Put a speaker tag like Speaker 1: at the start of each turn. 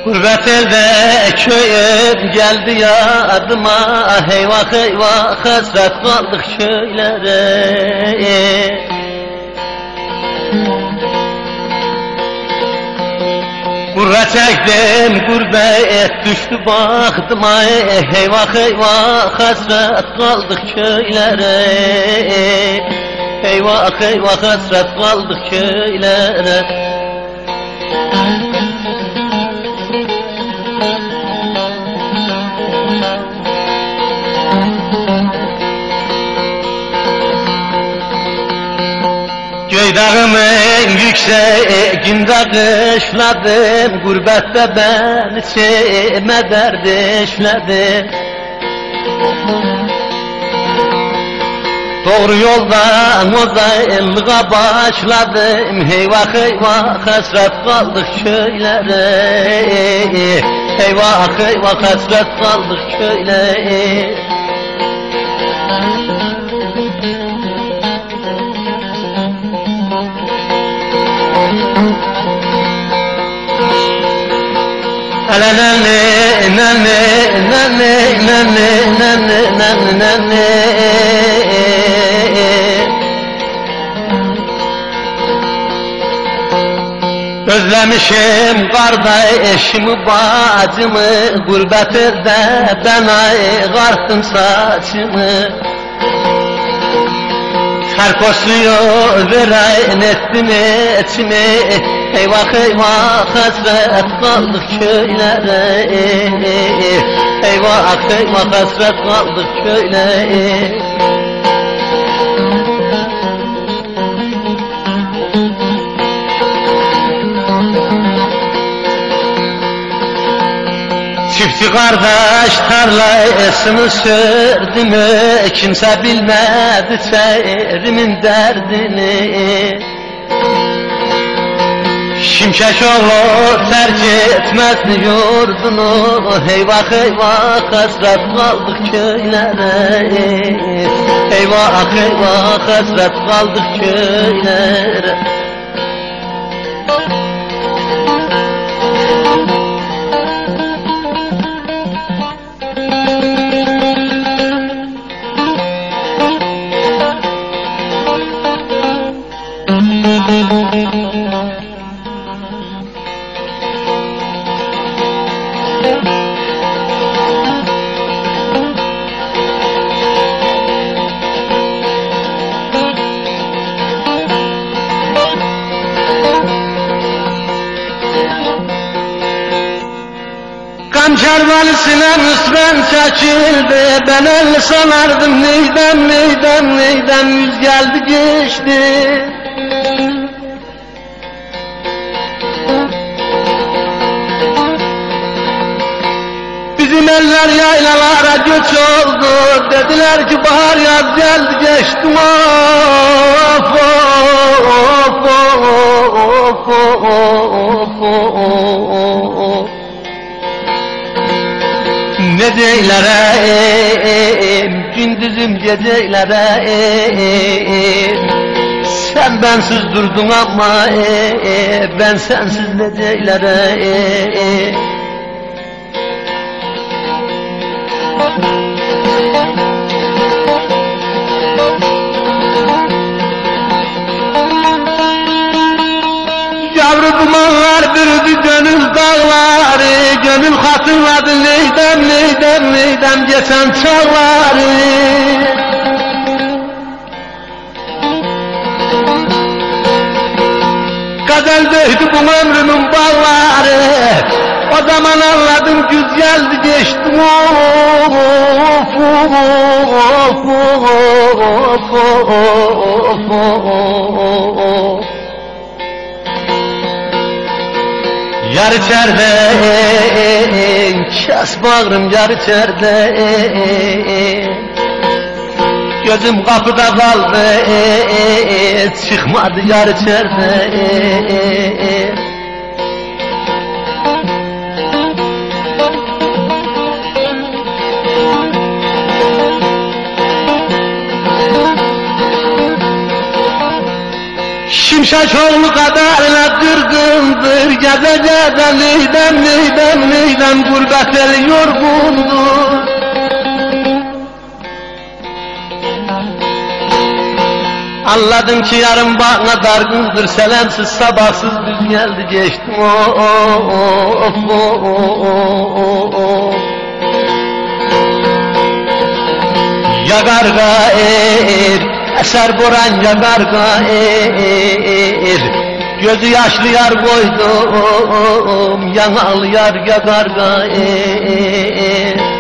Speaker 1: Gurbet elde köyüm geldi yadıma, eyvah eyvah hasret kaldık köylere. Gurra çektim gurbet düştü baktıma, eyvah eyvah hasret kaldık köylere. Eyvah eyvah hasret kaldık köylere. Göydağımın yükseğinde kışladım, gurbette beni çiğme derdi işledim. Doğru yoldan o zayllığa başladım, eyvah eyvah hasret kaldık köylere. Eyvah eyvah hasret kaldık köylere. Özlemişim kardeşimi bacımı, gurbet elde ben ağarttım saçımı. Sarkoşluyor veren ettim içimi, eyvah eyvah hasret kaldık köylere. Eyvah eyvah hasret kaldık köylere. Çiftçi kardeş tarlasını sürdü mü, kimse bilmedi çeyrimin derdini. Şimşek oğlu terk etmezdi yurdunu, eyvah eyvah hasret kaldık köylere. Eyvah eyvah hasret kaldık köylere. Kervanısına müsben çekildi, ben el sanardım neydem yüz geldi geçti. Bizim eller yaylalara göç oldu, dediler ki bahar yaz geldi geçti. Of of of of of. Ne deylereyim, gündüzüm gecelereyim. Sen bensiz durdun ama ben sensiz ne deylereyim. Yavru dumanlar bürüdü gönül dağları, gönül hatırladı neydem geçen çağları. Kader döydü bu ömrümün bağları, o zaman anladım güz geldi geçti. Of of of of. Yar içeride, kes bağrım yar içeride. Gözüm kapıda kaldı, çıkmadı yar içeride. Şimşakoğlu kadarına kırgındır, geze geze neydem gurbet el yorgundur. Anladım ki yarın bana dargındır, selamsız sabahsız düz geldi geçtim. Yakar gair, eser boran yakar gair, gözü yaşlı yar koydum, yanalı yar yakar gair.